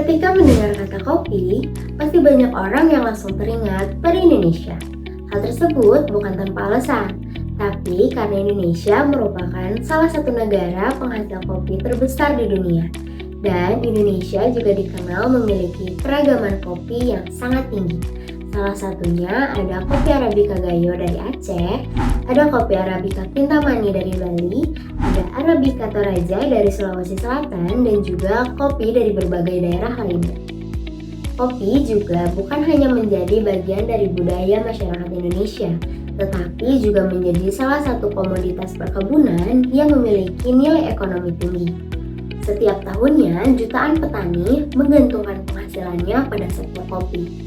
Ketika mendengar kata kopi, pasti banyak orang yang langsung teringat pada Indonesia. Hal tersebut bukan tanpa alasan, tapi karena Indonesia merupakan salah satu negara penghasil kopi terbesar di dunia. Dan Indonesia juga dikenal memiliki keragaman kopi yang sangat tinggi. Salah satunya ada kopi Arabica Gayo dari Aceh, ada kopi Arabica Kintamani dari Bali, ada Arabica Toraja dari Sulawesi Selatan, dan juga kopi dari berbagai daerah lainnya. Kopi juga bukan hanya menjadi bagian dari budaya masyarakat Indonesia, tetapi juga menjadi salah satu komoditas perkebunan yang memiliki nilai ekonomi tinggi. Setiap tahunnya, jutaan petani menggantungkan penghasilannya pada sektor kopi.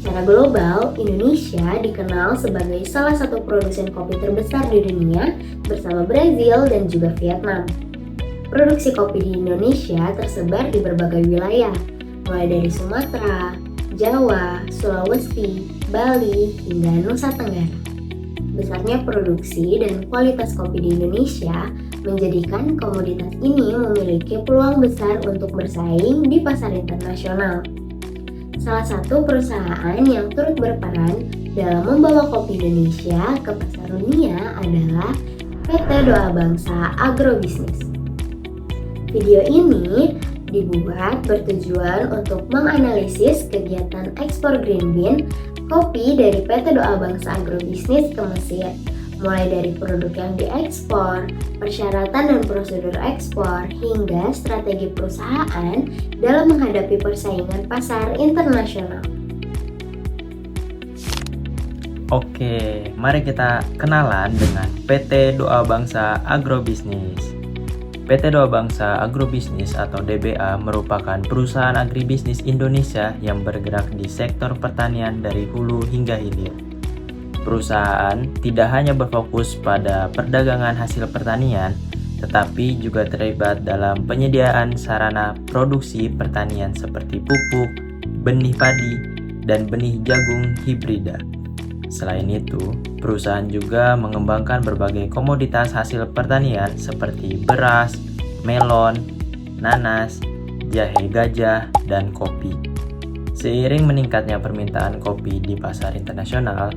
Secara global, Indonesia dikenal sebagai salah satu produsen kopi terbesar di dunia bersama Brazil dan juga Vietnam. Produksi kopi di Indonesia tersebar di berbagai wilayah, mulai dari Sumatera, Jawa, Sulawesi, Bali, hingga Nusa Tenggara. Besarnya produksi dan kualitas kopi di Indonesia menjadikan komoditas ini memiliki peluang besar untuk bersaing di pasar internasional. Salah satu perusahaan yang turut berperan dalam membawa kopi Indonesia ke pasar dunia adalah PT Doa Bangsa Agrobisnis. Video ini dibuat bertujuan untuk menganalisis kegiatan ekspor green bean kopi dari PT Doa Bangsa Agrobisnis ke Mesir, mulai dari produk yang diekspor, persyaratan dan prosedur ekspor, hingga strategi perusahaan dalam menghadapi persaingan pasar internasional. Oke, mari kita kenalan dengan PT Doa Bangsa Agrobisnis. PT Doa Bangsa Agrobisnis atau DBA merupakan perusahaan agribisnis Indonesia yang bergerak di sektor pertanian dari hulu hingga hilir. Perusahaan tidak hanya berfokus pada perdagangan hasil pertanian, tetapi juga terlibat dalam penyediaan sarana produksi pertanian seperti pupuk, benih padi, dan benih jagung hibrida. Selain itu, perusahaan juga mengembangkan berbagai komoditas hasil pertanian seperti beras, melon, nanas, jahe gajah, dan kopi. Seiring meningkatnya permintaan kopi di pasar internasional,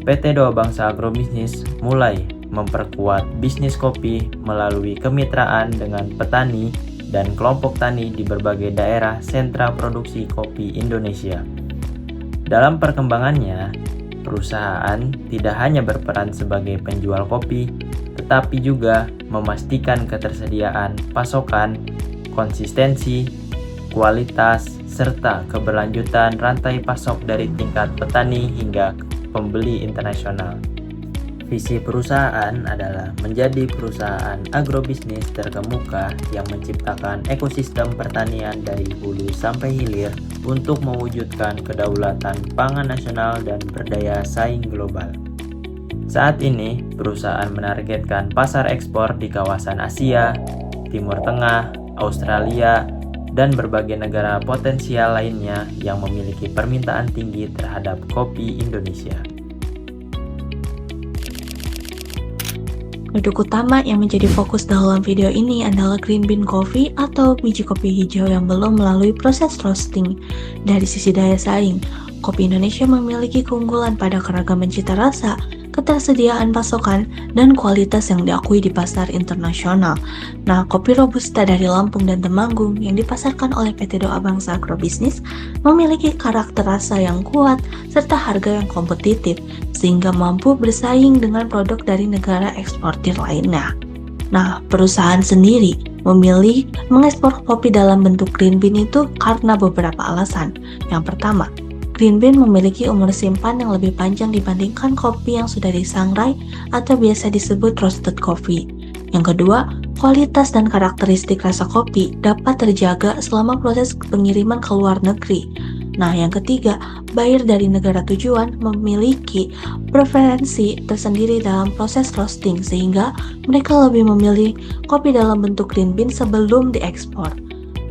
PT Doa Bangsa Agrobisnis mulai memperkuat bisnis kopi melalui kemitraan dengan petani dan kelompok tani di berbagai daerah sentra produksi kopi Indonesia. Dalam perkembangannya, perusahaan tidak hanya berperan sebagai penjual kopi, tetapi juga memastikan ketersediaan pasokan, konsistensi, kualitas, serta keberlanjutan rantai pasok dari tingkat petani hingga pembeli internasional. Visi perusahaan adalah menjadi perusahaan agrobisnis terkemuka yang menciptakan ekosistem pertanian dari hulu sampai hilir untuk mewujudkan kedaulatan pangan nasional dan berdaya saing global. Saat ini, perusahaan menargetkan pasar ekspor di kawasan Asia, Timur Tengah, Australia, dan berbagai negara potensial lainnya yang memiliki permintaan tinggi terhadap kopi Indonesia. Produk utama yang menjadi fokus dalam video ini adalah green bean coffee atau biji kopi hijau yang belum melalui proses roasting. Dari sisi daya saing, kopi Indonesia memiliki keunggulan pada keragaman cita rasa, ketersediaan pasokan, dan kualitas yang diakui di pasar internasional. Nah, kopi Robusta dari Lampung dan Temanggung yang dipasarkan oleh PT Doa Bangsa Agrobisnis memiliki karakter rasa yang kuat serta harga yang kompetitif, sehingga mampu bersaing dengan produk dari negara eksportir lainnya. Nah, perusahaan sendiri memilih mengekspor kopi dalam bentuk green bean itu karena beberapa alasan. Yang pertama, green bean memiliki umur simpan yang lebih panjang dibandingkan kopi yang sudah disangrai atau biasa disebut roasted coffee. Yang kedua, kualitas dan karakteristik rasa kopi dapat terjaga selama proses pengiriman ke luar negeri. Nah, yang ketiga, buyer dari negara tujuan memiliki preferensi tersendiri dalam proses roasting sehingga mereka lebih memilih kopi dalam bentuk green bean sebelum diekspor.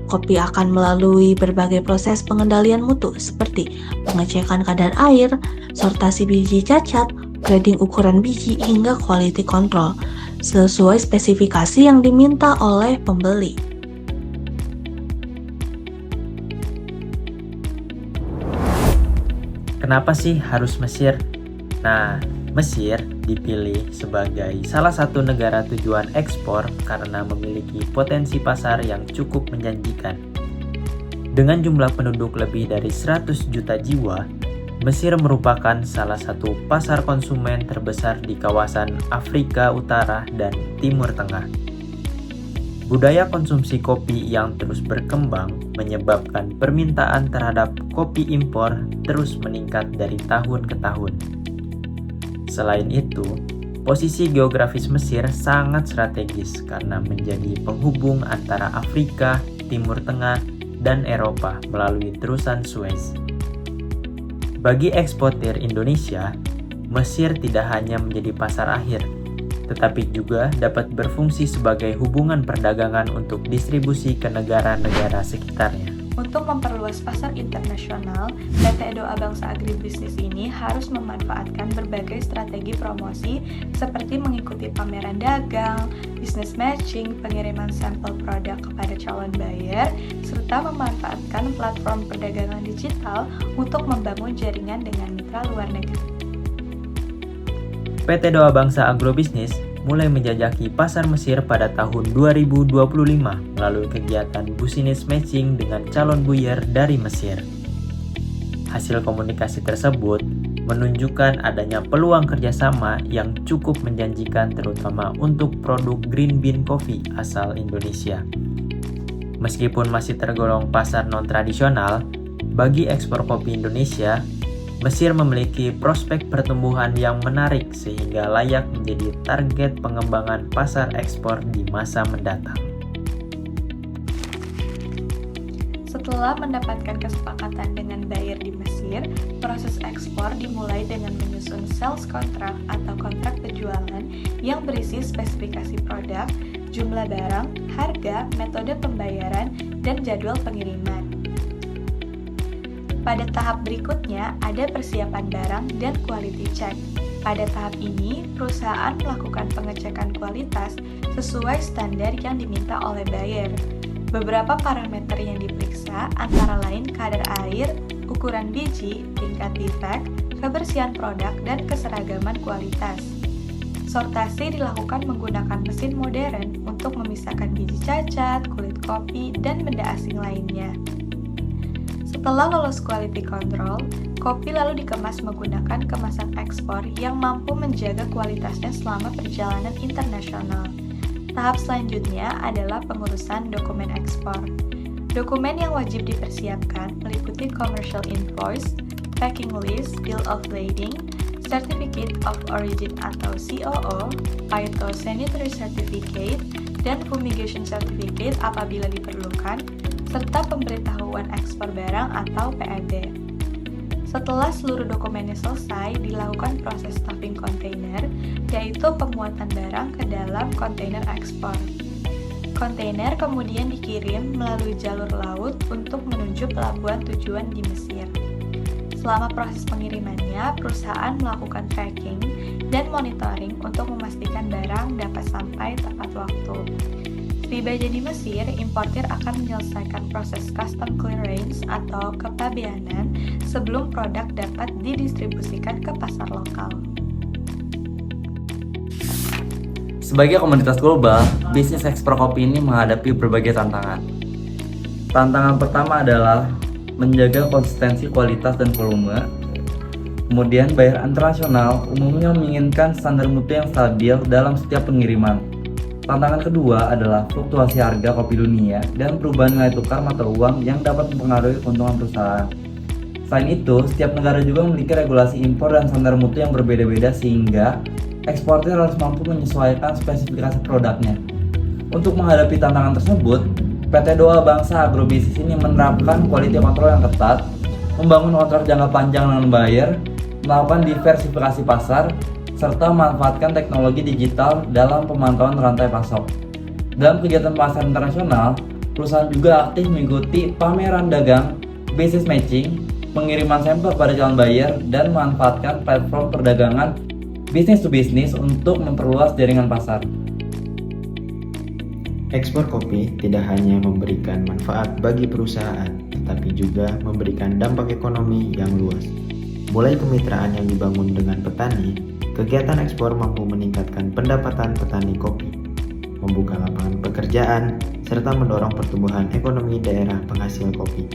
Kopi akan melalui berbagai proses pengendalian mutu seperti pengecekan kadar air, sortasi biji cacat, grading ukuran biji, hingga quality control sesuai spesifikasi yang diminta oleh pembeli. Kenapa sih harus Mesir? Nah, Mesir dipilih sebagai salah satu negara tujuan ekspor karena memiliki potensi pasar yang cukup menjanjikan. Dengan jumlah penduduk lebih dari 100 juta jiwa, Mesir merupakan salah satu pasar konsumen terbesar di kawasan Afrika Utara dan Timur Tengah. Budaya konsumsi kopi yang terus berkembang menyebabkan permintaan terhadap kopi impor terus meningkat dari tahun ke tahun. Selain itu, posisi geografis Mesir sangat strategis karena menjadi penghubung antara Afrika, Timur Tengah, dan Eropa melalui terusan Suez. Bagi eksportir Indonesia, Mesir tidak hanya menjadi pasar akhir, tetapi juga dapat berfungsi sebagai hubungan perdagangan untuk distribusi ke negara-negara sekitarnya. Untuk memperluas pasar internasional, PT Doa Bangsa Agribisnis ini harus memanfaatkan berbagai strategi promosi seperti mengikuti pameran dagang, business matching, pengiriman sampel produk kepada calon buyer, serta memanfaatkan platform perdagangan digital untuk membangun jaringan dengan mitra luar negeri. PT Doa Bangsa Agrobisnis mulai menjajaki pasar Mesir pada tahun 2025 melalui kegiatan business matching dengan calon buyer dari Mesir. Hasil komunikasi tersebut menunjukkan adanya peluang kerjasama yang cukup menjanjikan terutama untuk produk green bean coffee asal Indonesia. Meskipun masih tergolong pasar non-tradisional, bagi ekspor kopi Indonesia, Mesir memiliki prospek pertumbuhan yang menarik sehingga layak menjadi target pengembangan pasar ekspor di masa mendatang. Setelah mendapatkan kesepakatan dengan buyer di Mesir, proses ekspor dimulai dengan menyusun sales contract atau kontrak penjualan yang berisi spesifikasi produk, jumlah barang, harga, metode pembayaran, dan jadwal pengiriman. Pada tahap berikutnya, ada persiapan barang dan quality check. Pada tahap ini, perusahaan melakukan pengecekan kualitas sesuai standar yang diminta oleh buyer. Beberapa parameter yang diperiksa antara lain kadar air, ukuran biji, tingkat defect, kebersihan produk, dan keseragaman kualitas. Sortasi dilakukan menggunakan mesin modern untuk memisahkan biji cacat, kulit kopi, dan benda asing lainnya. Setelah lolos quality control, kopi lalu dikemas menggunakan kemasan ekspor yang mampu menjaga kualitasnya selama perjalanan internasional. Tahap selanjutnya adalah pengurusan dokumen ekspor. Dokumen yang wajib dipersiapkan meliputi commercial invoice, packing list, bill of lading, certificate of origin atau COO, phytosanitary certificate, dan fumigation certificate apabila diperlukan, serta pemberitahuan ekspor barang atau PEB. Setelah seluruh dokumennya selesai, dilakukan proses stuffing kontainer, yaitu pemuatan barang ke dalam kontainer ekspor. Kontainer kemudian dikirim melalui jalur laut untuk menuju pelabuhan tujuan di Mesir. Selama proses pengirimannya, perusahaan melakukan tracking dan monitoring untuk memastikan barang dapat sampai tepat waktu. Setibanya di Mesir, importir akan menyelesaikan proses custom clearance atau kepabeanan sebelum produk dapat didistribusikan ke pasar lokal. Sebagai komunitas global, bisnis ekspor kopi ini menghadapi berbagai tantangan. Tantangan pertama adalah menjaga konsistensi kualitas dan volume. Kemudian, buyer internasional umumnya menginginkan standar mutu yang stabil dalam setiap pengiriman. Tantangan kedua adalah fluktuasi harga kopi dunia dan perubahan nilai tukar mata uang yang dapat mempengaruhi keuntungan perusahaan. Selain itu, setiap negara juga memiliki regulasi impor dan standar mutu yang berbeda-beda sehingga eksportir harus mampu menyesuaikan spesifikasi produknya. Untuk menghadapi tantangan tersebut, PT Doa Bangsa Agrobisnis ini menerapkan quality control yang ketat, membangun kontrak jangka panjang dengan buyer, melakukan diversifikasi pasar, serta memanfaatkan teknologi digital dalam pemantauan rantai pasok. Dalam kegiatan pasar internasional, perusahaan juga aktif mengikuti pameran dagang, business matching, pengiriman sampel pada calon buyer, dan memanfaatkan platform perdagangan business to business untuk memperluas jaringan pasar. Ekspor kopi tidak hanya memberikan manfaat bagi perusahaan, tetapi juga memberikan dampak ekonomi yang luas. Mulai kemitraan yang dibangun dengan petani, kegiatan ekspor mampu meningkatkan pendapatan petani kopi, membuka lapangan pekerjaan, serta mendorong pertumbuhan ekonomi daerah penghasil kopi.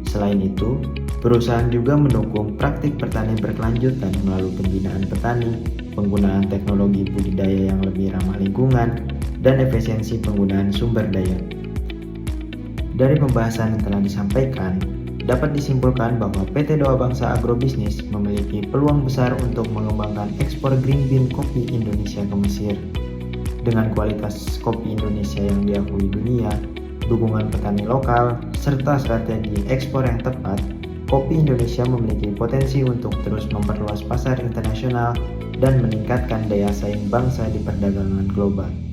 Selain itu, perusahaan juga mendukung praktik bertani berkelanjutan melalui pembinaan petani, penggunaan teknologi budidaya yang lebih ramah lingkungan, dan efisiensi penggunaan sumber daya. Dari pembahasan yang telah disampaikan, dapat disimpulkan bahwa PT Doa Bangsa Agrobisnis memiliki peluang besar untuk mengembangkan ekspor green bean kopi Indonesia ke Mesir. Dengan kualitas kopi Indonesia yang diakui dunia, dukungan petani lokal, serta strategi ekspor yang tepat, kopi Indonesia memiliki potensi untuk terus memperluas pasar internasional dan meningkatkan daya saing bangsa di perdagangan global.